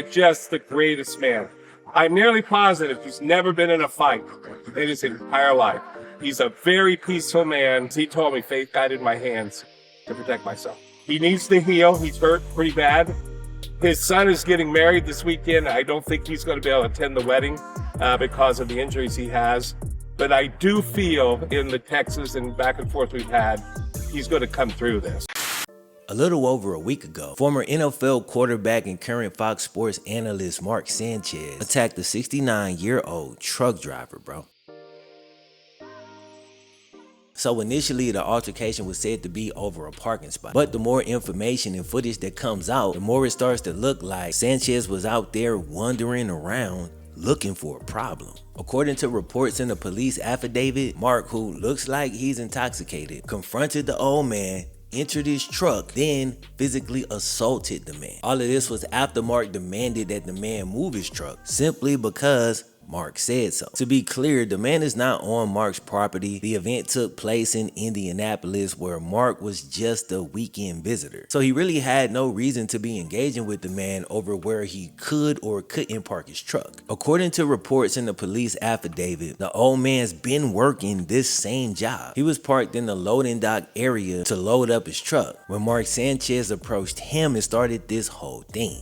Just the greatest man. I'm nearly positive he's never been in a fight in his entire life. He's a very peaceful man. He told me faith guided my hands to protect myself. He needs to heal. He's hurt pretty bad. His son is getting married this weekend. I don't think he's going to be able to attend the wedding because of the injuries he has. But I do feel in the texts and back and forth we've had, he's going to come through this. A little over a week ago, former NFL quarterback and current Fox Sports analyst Mark Sanchez attacked a 69-year-old truck driver, bro. So initially, the altercation was said to be over a parking spot. But the more information and footage that comes out, the more it starts to look like Sanchez was out there wandering around looking for a problem. According to reports in the police affidavit, Mark, who looks like he's intoxicated, confronted the old man, entered his truck, then physically assaulted the man. All of this was after Mark demanded that the man move his truck, simply because Mark said so. To be clear, the man is not on Mark's property. The event took place in Indianapolis, where Mark was just a weekend visitor. So he really had no reason to be engaging with the man over where he could or couldn't park his truck. According to reports in the police affidavit, the old man's been working this same job. He was parked in the loading dock area to load up his truck when Mark Sanchez approached him and started this whole thing.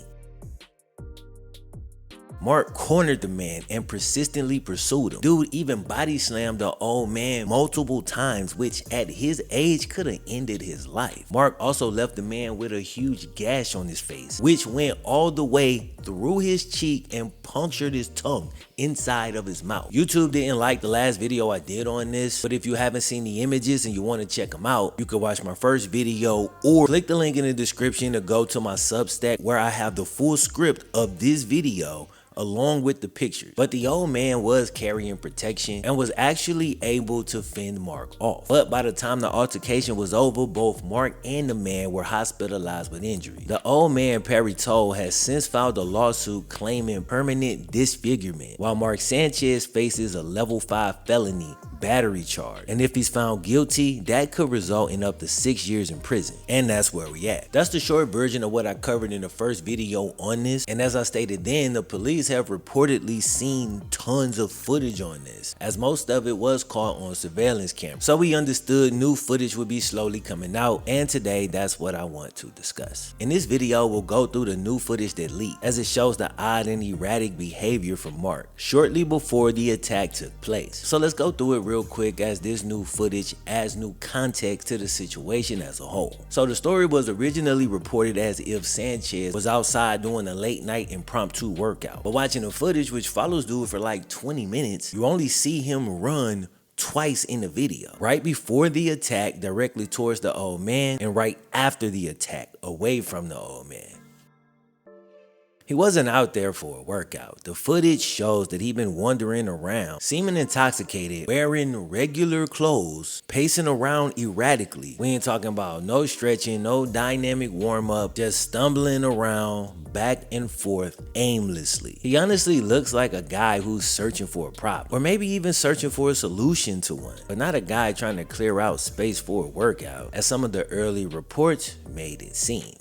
Mark cornered the man and persistently pursued him. Dude even body slammed the old man multiple times, which at his age could have ended his life. Mark also left the man with a huge gash on his face, which went all the way through his cheek and punctured his tongue inside of his mouth. YouTube didn't like the last video I did on this, but if you haven't seen the images and you want to check them out, you can watch my first video or click the link in the description to go to my Substack, where I have the full script of this video along with the pictures. But the old man was carrying protection and was actually able to fend Mark off. But by the time the altercation was over, both Mark and the man were hospitalized with injuries. The old man, Perry told, has since filed a lawsuit claiming permanent disfigurement, while Mark Sanchez faces a level 5 felony battery charge. And if he's found guilty, that could result in up to 6 years in prison. And that's where we at. That's the short version of what I covered in the first video on this. And as I stated then, the police have reportedly seen tons of footage on this, as most of it was caught on surveillance camera. So we understood new footage would be slowly coming out, and today that's what I want to discuss. In this video, we'll go through the new footage that leaked, as it shows the odd and erratic behavior from Mark shortly before the attack took place. So let's go through it real quick, as this new footage adds new context to the situation as a whole. So the story was originally reported as if Sanchez was outside doing a late night impromptu workout, but watching the footage, which follows dude for like 20 minutes, you only see him run twice in the video. Right before the attack directly towards the old man, and right after the attack away from the old man. He wasn't out there for a workout. The footage shows that he'd been wandering around, seeming intoxicated, wearing regular clothes, pacing around erratically. We ain't talking about no stretching, no dynamic warm-up, just stumbling around back and forth aimlessly. He honestly looks like a guy who's searching for a problem, or maybe even searching for a solution to one, but not a guy trying to clear out space for a workout, as some of the early reports made it seem.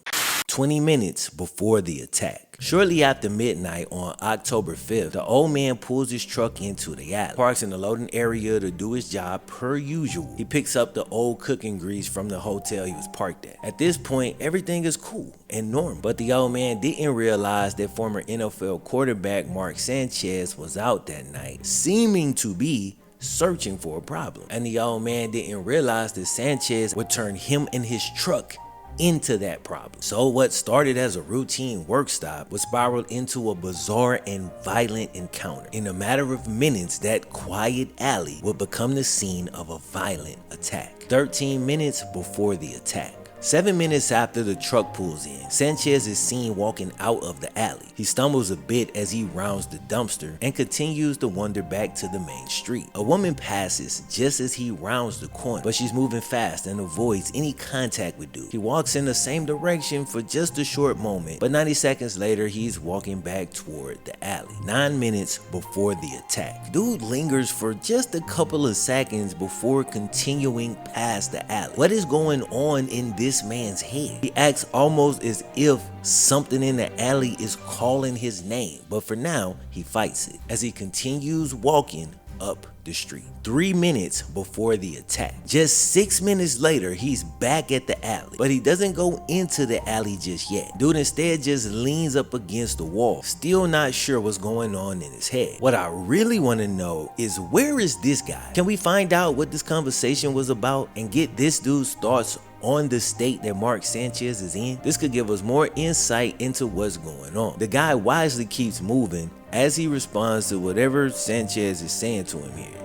20 minutes before the attack. Shortly after midnight on October 5th, the old man pulls his truck into the alley, parks in the loading area to do his job per usual. He picks up the old cooking grease from the hotel he was parked at. At this point, everything is cool and normal, but the old man didn't realize that former NFL quarterback Mark Sanchez was out that night, seeming to be searching for a problem. And the old man didn't realize that Sanchez would turn him and his truck into that problem. So what started as a routine work stop was spiraled into a bizarre and violent encounter. In a matter of minutes, that quiet alley would become the scene of a violent attack. 13 minutes before the attack. 7 minutes after the truck pulls in, Sanchez is seen walking out of the alley. He stumbles a bit as he rounds the dumpster and continues to wander back to the main street. A woman passes just as he rounds the corner, but she's moving fast and avoids any contact with dude. He walks in the same direction for just a short moment, but 90 seconds later, he's walking back toward the alley. 9 minutes before the attack. Dude lingers for just a couple of seconds before continuing past the alley. What is going on in this this man's head. He acts almost as if something in the alley is calling his name, but for now, he fights it as he continues walking up the street. 3 minutes before the attack. Just 6 minutes later, he's back at the alley, but he doesn't go into the alley just yet. Dude instead just leans up against the wall, still not sure what's going on in his head. What I really want to know is, where is this guy? Can we find out what this conversation was about and get this dude's thoughts on the state that Mark Sanchez is in? This could give us more insight into what's going on. The guy wisely keeps moving as he responds to whatever Sanchez is saying to him here.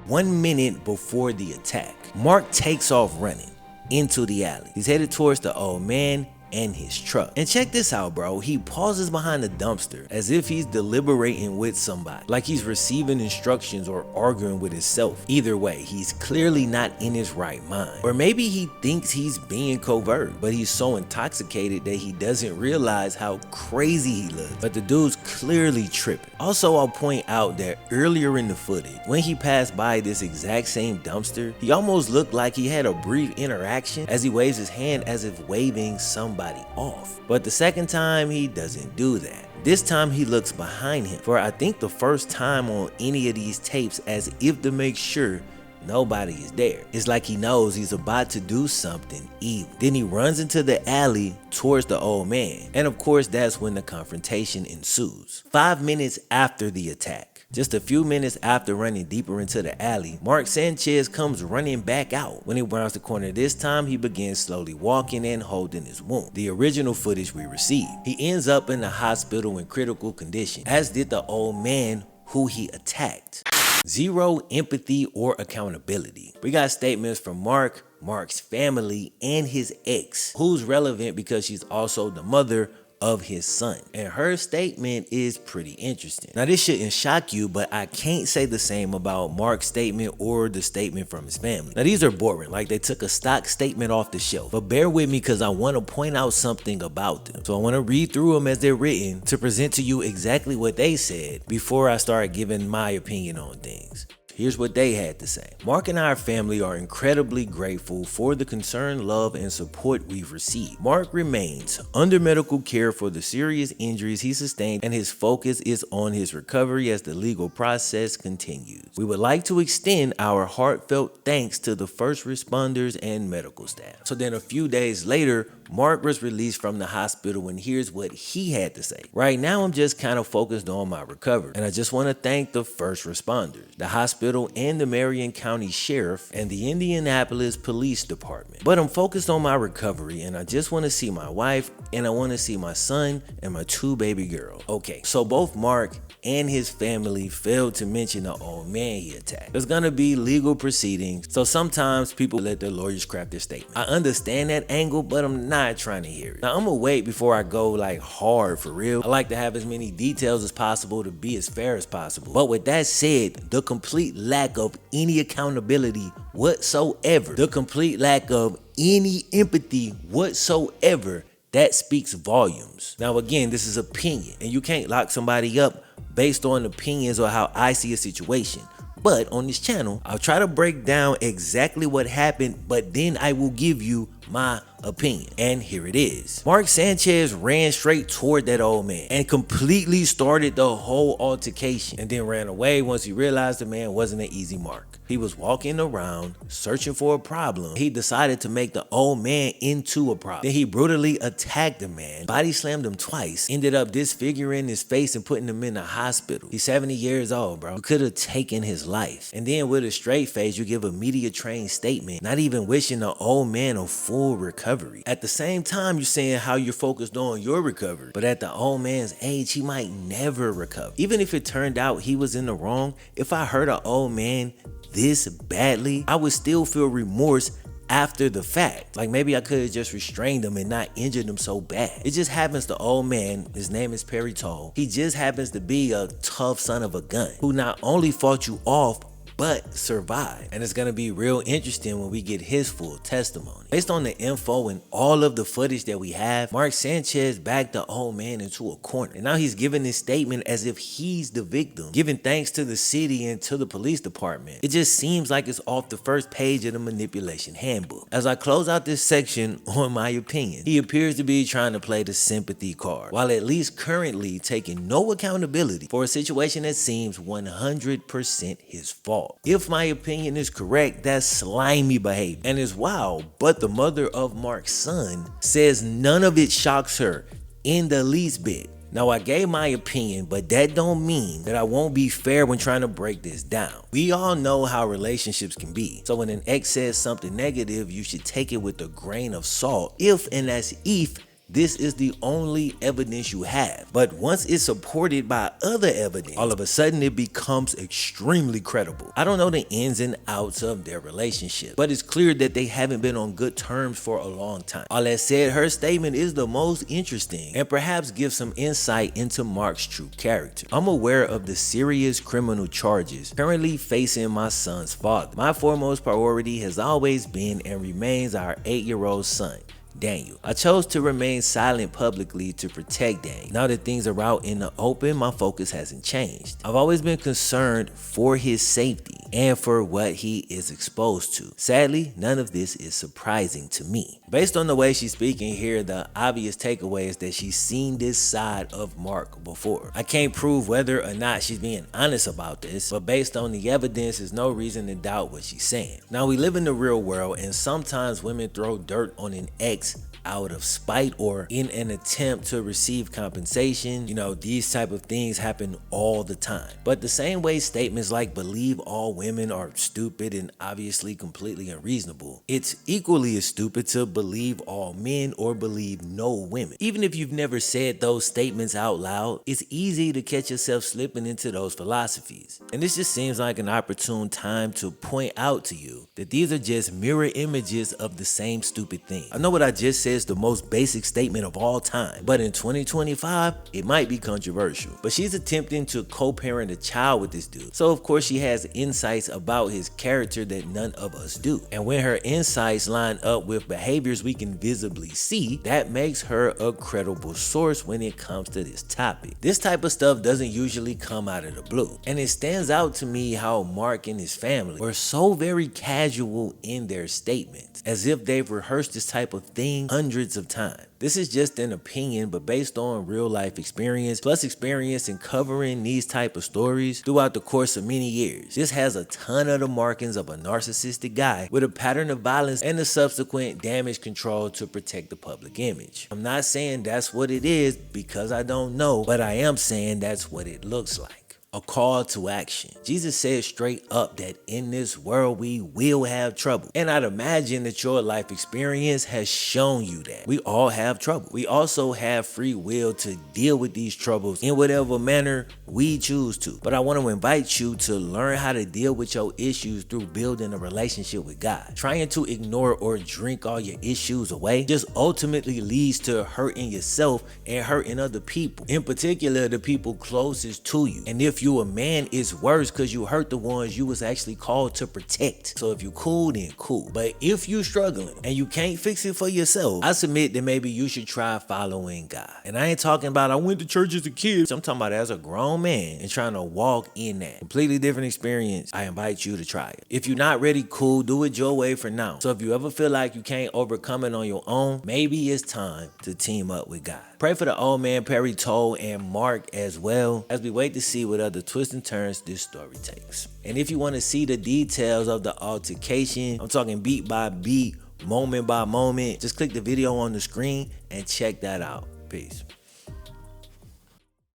1 minute before the attack, Mark takes off running into the alley. He's headed towards the old man and his truck. And check this out, bro. He pauses behind the dumpster as if he's deliberating with somebody, like he's receiving instructions or arguing with himself. Either way, he's clearly not in his right mind. Or maybe he thinks he's being covert, but he's so intoxicated that he doesn't realize how crazy he looks. But the dude's clearly tripping. Also, I'll point out that earlier in the footage, when he passed by this exact same dumpster, he almost looked like he had a brief interaction as he waves his hand as if waving somebody off. But the second time, he doesn't do that. This time he looks behind him for I think the first time on any of these tapes, as if to make sure nobody is there. It's like he knows he's about to do something evil. Then he runs into the alley towards the old man. And of course, that's when the confrontation ensues. 5 minutes after the attack, just a few minutes after running deeper into the alley, Mark Sanchez comes running back out. When he rounds the corner this time, he begins slowly walking and holding his wound, the original footage we received. He ends up in the hospital in critical condition, as did the old man who he attacked. Zero empathy or accountability. We got statements from Mark, Mark's family, and his ex, who's relevant because she's also the mother of his son, and her statement is pretty interesting. Now, this shouldn't shock you, but I can't say the same about Mark's statement or the statement from his family. Now, these are boring, like they took a stock statement off the shelf, but bear with me because I want to point out something about them. So I want to read through them as they're written to present to you exactly what they said before I start giving my opinion on things. Here's what they had to say. Mark and our family are incredibly grateful for the concern, love, and support we've received. Mark remains under medical care for the serious injuries he sustained, and his focus is on his recovery as the legal process continues. We would like to extend our heartfelt thanks to the first responders and medical staff. So then a few days later, Mark was released from the hospital, and here's what he had to say. Right now, I'm just kind of focused on my recovery, and I just want to thank the first responders, the hospital, and the Marion County Sheriff, and the Indianapolis Police Department. But I'm focused on my recovery, and I just want to see my wife, and I want to see my son and my 2 baby girls. Okay, so both Mark and his family failed to mention the old man he attacked. There's gonna be legal proceedings, so sometimes people let their lawyers craft their statement. I understand that angle, but I'm not trying to hear it. Now, I'm gonna wait before I go like hard for real. I like to have as many details as possible to be as fair as possible. But with that said, the complete lack of any accountability whatsoever, the complete lack of any empathy whatsoever, that speaks volumes. Now, again, this is opinion, and you can't lock somebody up based on opinions or how I see a situation. But on this channel, I'll try to break down exactly what happened, but then I will give you my opinion. And here it is. Mark Sanchez ran straight toward that old man and completely started the whole altercation, and then ran away once he realized the man wasn't an easy mark. He was walking around searching for a problem. He decided to make the old man into a problem. Then he brutally attacked the man, body slammed him twice, ended up disfiguring his face and putting him in the hospital. He's 70 years old, bro. You could have taken his life. And then with a straight face, you give a media trained statement, not even wishing the old man a full recovery. At the same time, you're saying how you're focused on your recovery, but at the old man's age, he might never recover. Even if it turned out he was in the wrong, if I hurt an old man this badly, I would still feel remorse after the fact. Like maybe I could have just restrained him and not injured him so bad. It just happens the old man, his name is Perry Toll, he just happens to be a tough son of a gun who not only fought you off, but survived. And it's gonna be real interesting when we get his full testimony. Based on the info and all of the footage that we have, Mark Sanchez backed the old man into a corner. And now he's giving his statement as if he's the victim, giving thanks to the city and to the police department. It just seems like it's off the first page of the manipulation handbook. As I close out this section on my opinion, he appears to be trying to play the sympathy card, while at least currently taking no accountability for a situation that seems 100% his fault. If my opinion is correct, that's slimy behavior and is wild, but the mother of Mark's son says none of it shocks her in the least bit. Now, I gave my opinion, but that don't mean that I won't be fair when trying to break this down. We all know how relationships can be. So when an ex says something negative, you should take it with a grain of salt. If, and that's if, this is the only evidence you have. But once it's supported by other evidence, all of a sudden it becomes extremely credible. I don't know the ins and outs of their relationship, but it's clear that they haven't been on good terms for a long time. All that said, her statement is the most interesting and perhaps gives some insight into Mark's true character. I'm aware of the serious criminal charges currently facing my son's father. My foremost priority has always been and remains our 8-year-old son, Daniel. I chose to remain silent publicly to protect Daniel. Now that things are out in the open, my focus hasn't changed. I've always been concerned for his safety and for what he is exposed to. Sadly, none of this is surprising to me. Based on the way she's speaking here, the obvious takeaway is that she's seen this side of Mark before. I can't prove whether or not she's being honest about this, but based on the evidence, there's no reason to doubt what she's saying. Now, we live in the real world, and sometimes women throw dirt on an ex out of spite or in an attempt to receive compensation. You know, these type of things happen all the time. But the same way statements like believe all women are stupid and obviously completely unreasonable, it's equally as stupid to believe all men or believe no women. Even if you've never said those statements out loud, it's easy to catch yourself slipping into those philosophies. And this just seems like an opportune time to point out to you that these are just mirror images of the same stupid thing. I know what I just said is the most basic statement of all time, but in 2025, it might be controversial. But she's attempting to co-parent a child with this dude. So of course she has insights about his character that none of us do. And when her insights line up with behaviors we can visibly see, that makes her a credible source when it comes to this topic. This type of stuff doesn't usually come out of the blue. And it stands out to me how Mark and his family were so very casual in their statements, as if they've rehearsed this type of thing hundreds of times. This is just an opinion, but based on real life experience, plus experience in covering these type of stories throughout the course of many years. This has a ton of the markings of a narcissistic guy with a pattern of violence and the subsequent damage control to protect the public image. I'm not saying that's what it is because I don't know, but I am saying that's what it looks like. A call to action. Jesus said straight up that in this world we will have trouble. And I'd imagine that your life experience has shown you that. We all have trouble. We also have free will to deal with these troubles in whatever manner we choose to. But I want to invite you to learn how to deal with your issues through building a relationship with God. Trying to ignore or drink all your issues away just ultimately leads to hurting yourself and hurting other people, in particular the people closest to you. And if you a man, it's worse because you hurt the ones you was actually called to protect. So if you cool, then cool. But if you struggling and you can't fix it for yourself, I submit that maybe you should try following God. And I ain't talking about I went to church as a kid. I'm talking about as a grown man and trying to walk in that. Completely different experience. I invite you to try it. If you're not ready, cool, do it your way for now. So if you ever feel like you can't overcome it on your own, maybe it's time to team up with God. Pray for the old man Perry Toll and Mark as well, as we wait to see what other twists and turns this story takes. And if you want to see the details of the altercation, I'm talking beat by beat, moment by moment, just click the video on the screen and check that out. Peace.